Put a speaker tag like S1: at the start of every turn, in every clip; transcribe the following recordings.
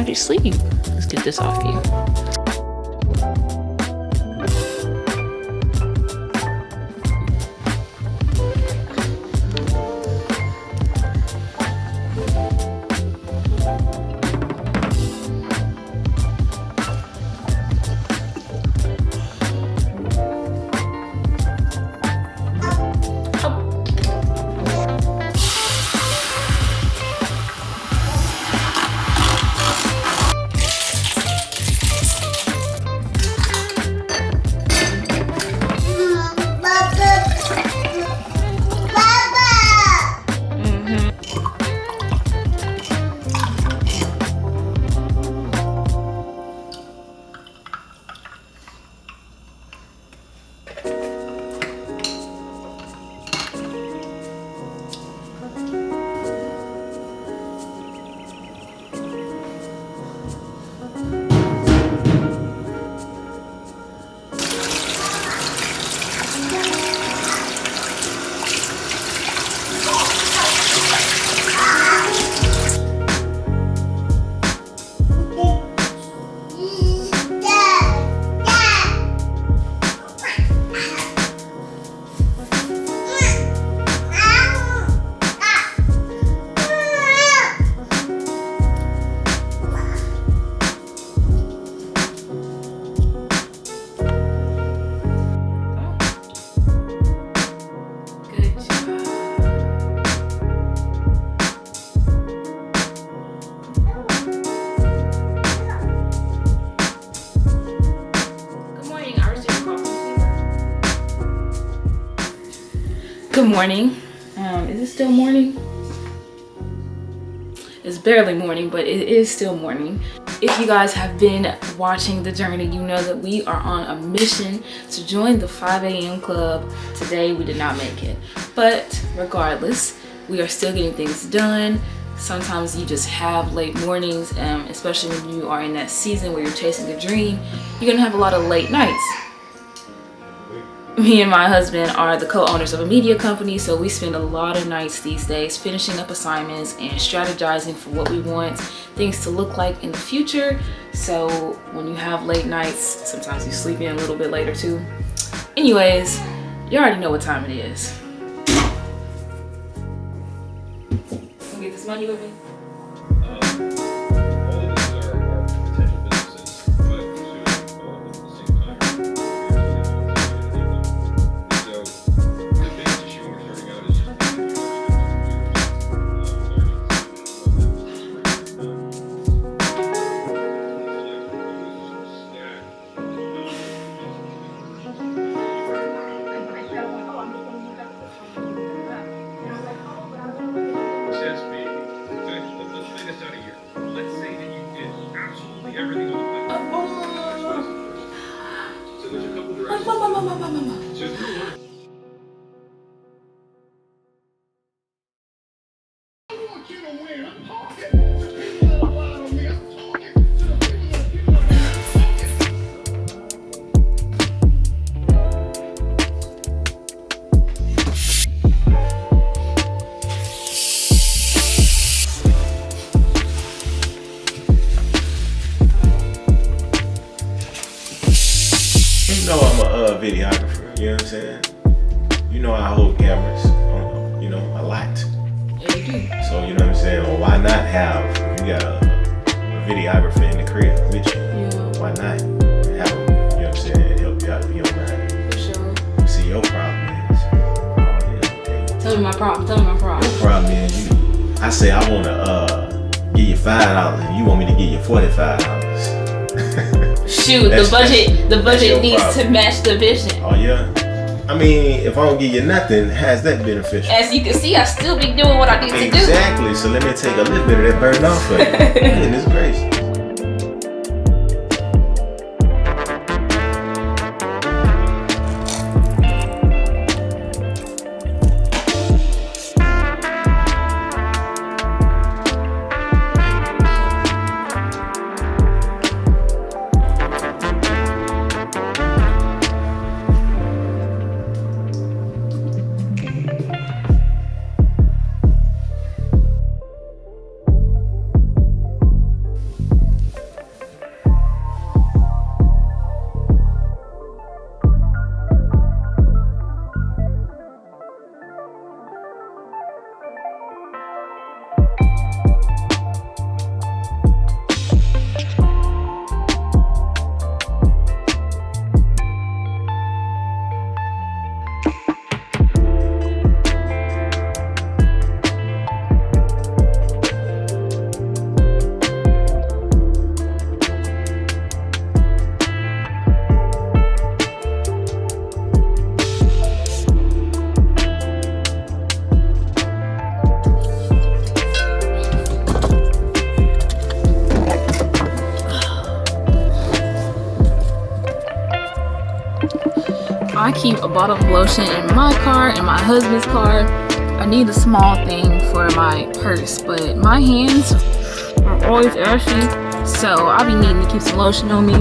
S1: your sleeve. Let's get this off you. Good morning. Is it still morning? It's barely morning, but it is still morning. If you guys have been watching the journey, you know that we are on a mission to join the 5 a.m. club. Today we did not make it, but regardless, we are still getting things done. Sometimes you just have late mornings, especially when you are in that season where you're chasing a dream. You're gonna have a lot of late nights. Me and my husband are the co-owners of a media company, so we spend a lot of nights these days finishing up assignments and strategizing for what we want things to look like in the future. So when you have late nights, sometimes you sleep in a little bit later too. Anyways, you already know what time it is. Wanna get this money with me?
S2: Videographer, you know what I'm saying? You know I hold cameras, you know, a lot.
S1: Yeah, you do.
S2: So you know what I'm saying? Well, why not have, you got a videographer in the crib with you?
S1: Yeah.
S2: Why not have them, you know what I'm saying, help you out if you don't mind?
S1: For sure.
S2: See, your problem is,
S1: Tell me my problem,
S2: Your problem is, I say I want to give you $5 and you want me to give you $45.
S1: Shoot, the budget needs to match the vision.
S2: Oh yeah. I mean, if I don't give you nothing, how's that beneficial?
S1: As you can see, I still be doing what I need to do.
S2: Exactly. So let me take a little bit of that burden off of you. Goodness gracious.
S1: I keep a bottle of lotion in my car, in my husband's car. I need a small thing for my purse, but my hands are always ashy, so I'll be needing to keep some lotion on me.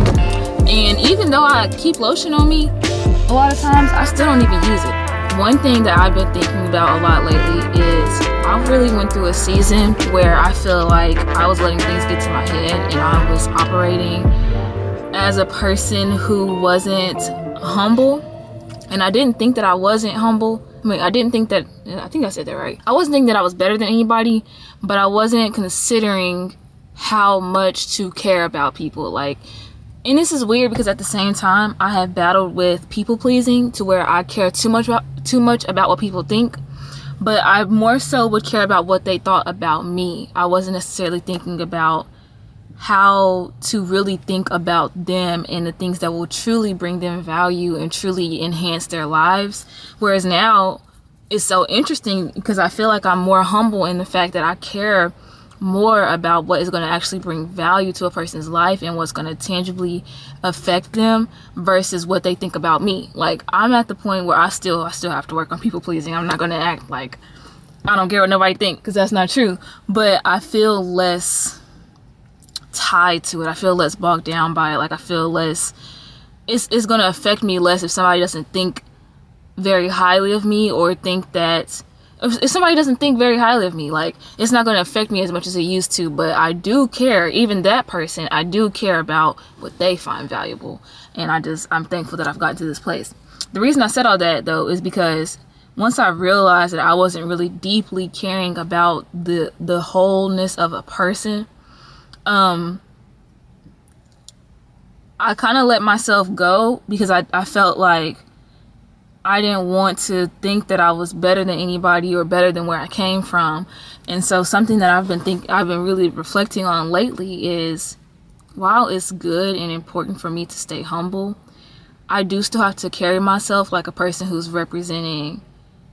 S1: And even though I keep lotion on me, a lot of times I still don't even use it. One thing that I've been thinking about a lot lately is I really went through a season where I feel like I was letting things get to my head, and I was operating as a person who wasn't humble. And I didn't think that I wasn't humble. I think I said that right. I wasn't thinking that I was better than anybody, but I wasn't considering how much to care about people. Like, and this is weird because at the same time, I have battled with people pleasing to where I care too much about what people think, but I more so would care about what they thought about me. I wasn't necessarily thinking about how to really think about them and the things that will truly bring them value and truly enhance their lives. Whereas now it's so interesting because I feel like I'm more humble in the fact that I care more about what is going to actually bring value to a person's life and what's going to tangibly affect them versus what they think about me. Like, I'm at the point where I still have to work on people pleasing. I'm not going to act like I don't care what nobody thinks, because that's not true. But I feel less tied to it. I feel less bogged down by it. Like, I feel less, it's going to affect me less if somebody doesn't think very highly of me, or think that if somebody doesn't think very highly of me, like, it's not going to affect me as much as it used to. But I do care, even that person, I do care about what they find valuable. And I'm thankful that I've gotten to this place. The reason I said all that, though, is because once I realized that I wasn't really deeply caring about the wholeness of a person, I kind of let myself go, because I felt like I didn't want to think that I was better than anybody or better than where I came from. And so something that I've been really reflecting on lately is, while it's good and important for me to stay humble, I do still have to carry myself like a person who's representing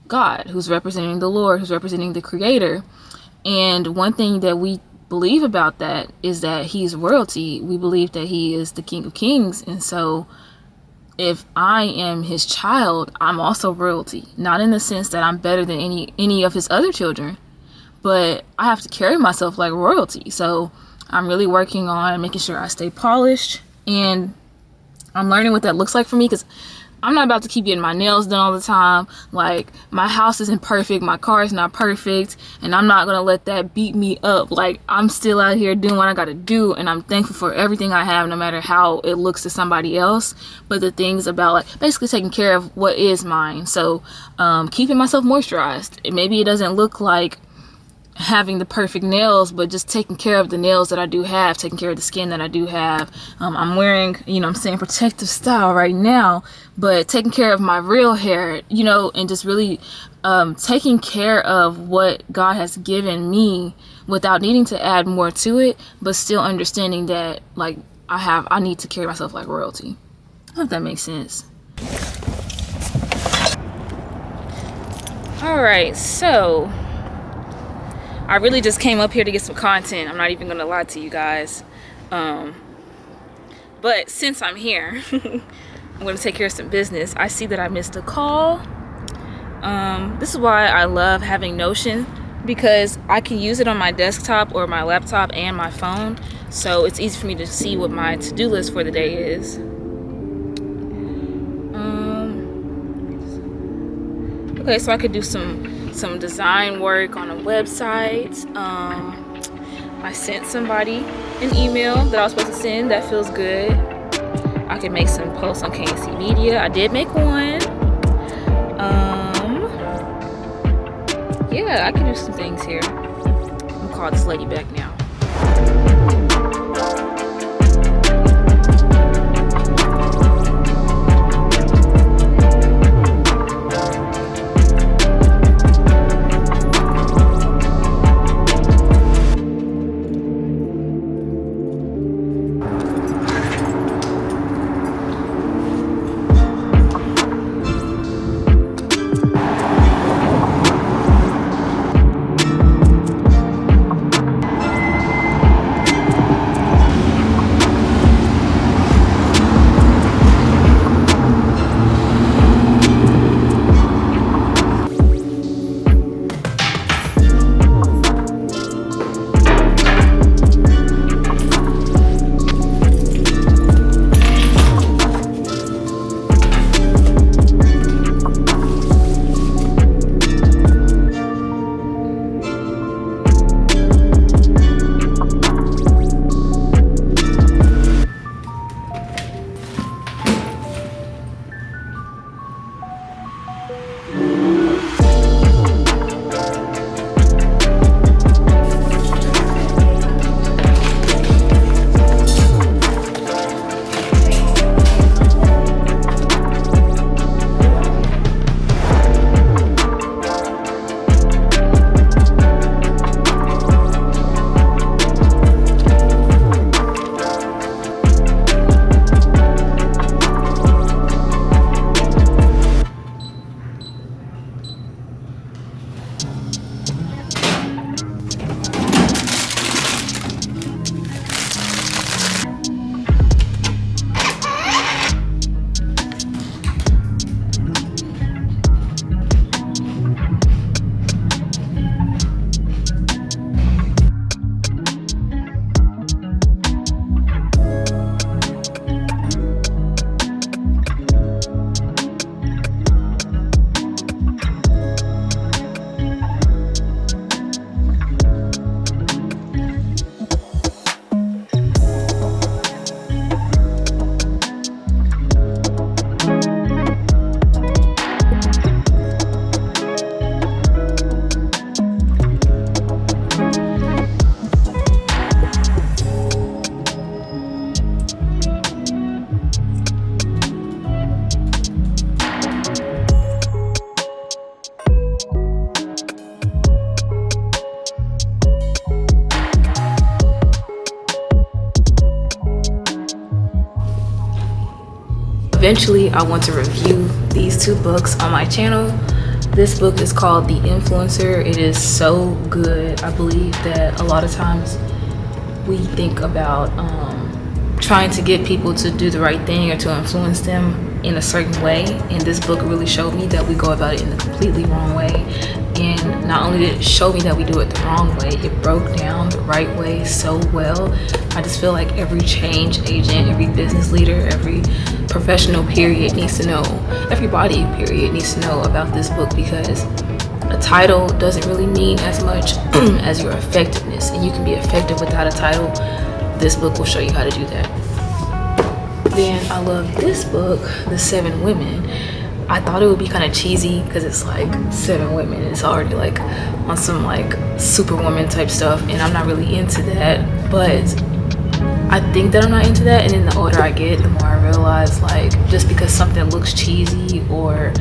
S1: God, who's representing the Lord, who's representing the Creator. And one thing that we believe about that is that He's royalty. We believe that He is the King of Kings. And so if I am His child, I'm also royalty. Not in the sense that I'm better than any of His other children, but I have to carry myself like royalty. So I'm really working on making sure I stay polished, and I'm learning what that looks like for me, because I'm not about to keep getting my nails done all the time. Like, my house isn't perfect, my car is not perfect, and I'm not gonna let that beat me up. Like, I'm still out here doing what I gotta do, and I'm thankful for everything I have, no matter how it looks to somebody else. But the things about, like, basically taking care of what is mine. So keeping myself moisturized. Maybe it doesn't look like having the perfect nails, but just taking care of the nails that I do have, taking care of the skin that I do have. I'm wearing, I'm saying protective style right now, but taking care of my real hair, and just really taking care of what God has given me without needing to add more to it, but still understanding that, like, I need to carry myself like royalty. I hope that makes sense. All right, so I really just came up here to get some content. I'm not even gonna lie to you guys. But since I'm here, I'm gonna take care of some business. I see that I missed a call. This is why I love having Notion, because I can use it on my desktop or my laptop and my phone. So it's easy for me to see what my to-do list for the day is. Okay, so I could do some design work on a website. I sent somebody an email that I was supposed to send. That feels good. I can make some posts on KNC Media. I did make one. Yeah, I can do some things here. I'm gonna call this lady back now. eventually I want to review these two books on my channel. This book is called The Influencer. It is so good. I believe that a lot of times we think about trying to get people to do the right thing or to influence them in a certain way, and this book really showed me that we go about it in the completely wrong way. And not only did it show me that we do it the wrong way, it broke down the right way so well. I just feel like every change agent, every business leader, every professional period needs to know, everybody period needs to know about this book, because a title doesn't really mean as much as your effectiveness, and you can be effective without a title. This book will show you how to do that. Then I love this book, The 7 Women. I thought it would be kind of cheesy because it's like 7 women. It's already like on some like superwoman type stuff, and I'm not really into that. But I think that I'm not into that, and then the older I get, the more I realize, like, just because something looks cheesy or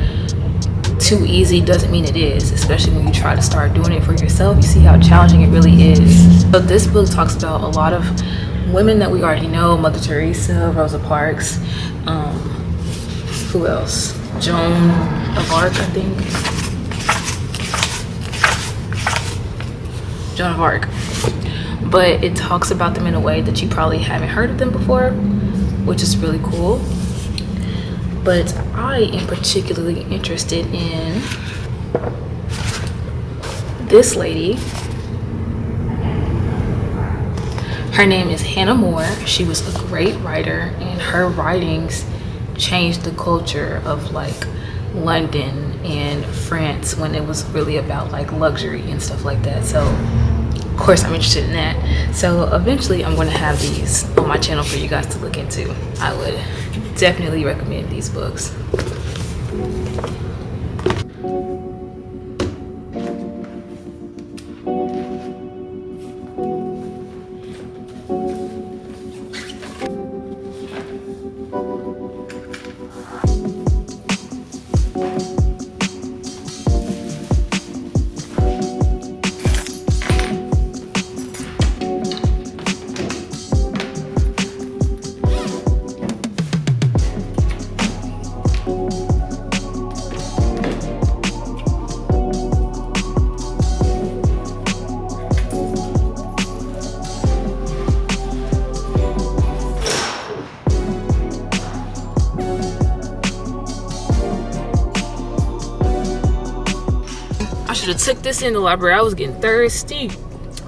S1: too easy doesn't mean it is, especially when you try to start doing it for yourself. You see how challenging it really is. So this book talks about a lot of women that we already know: Mother Teresa, Rosa Parks, who else? Joan of Arc, I think. Joan of Arc. But it talks about them in a way that you probably haven't heard of them before, which is really cool. But I am particularly interested in this lady. Her name is Hannah More. She was a great writer, and her writings changed the culture of like London and France when it was really about like luxury and stuff like that. So of course I'm interested in that. So eventually I'm going to have these on my channel for you guys to look into. I would definitely recommend these books. I should have took this in the library. I was getting thirsty.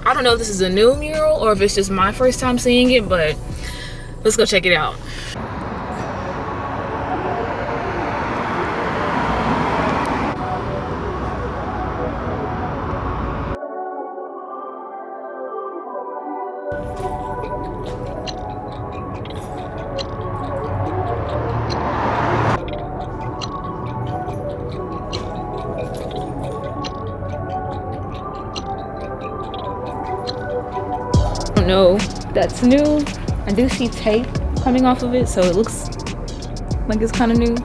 S1: I don't know if this is a new mural or if it's just my first time seeing it, but let's go check it out. No, that's new. I do see tape coming off of it, so it looks like it's kind of new.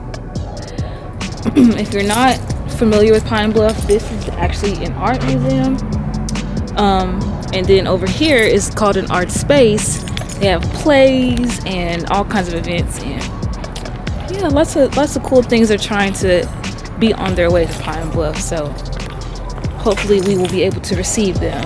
S1: If you're not familiar with Pine Bluff, this is actually an art museum, and then over here is called an art space. They have plays and all kinds of events, and yeah, lots of cool things are trying to be on their way to Pine Bluff, so hopefully we will be able to receive them.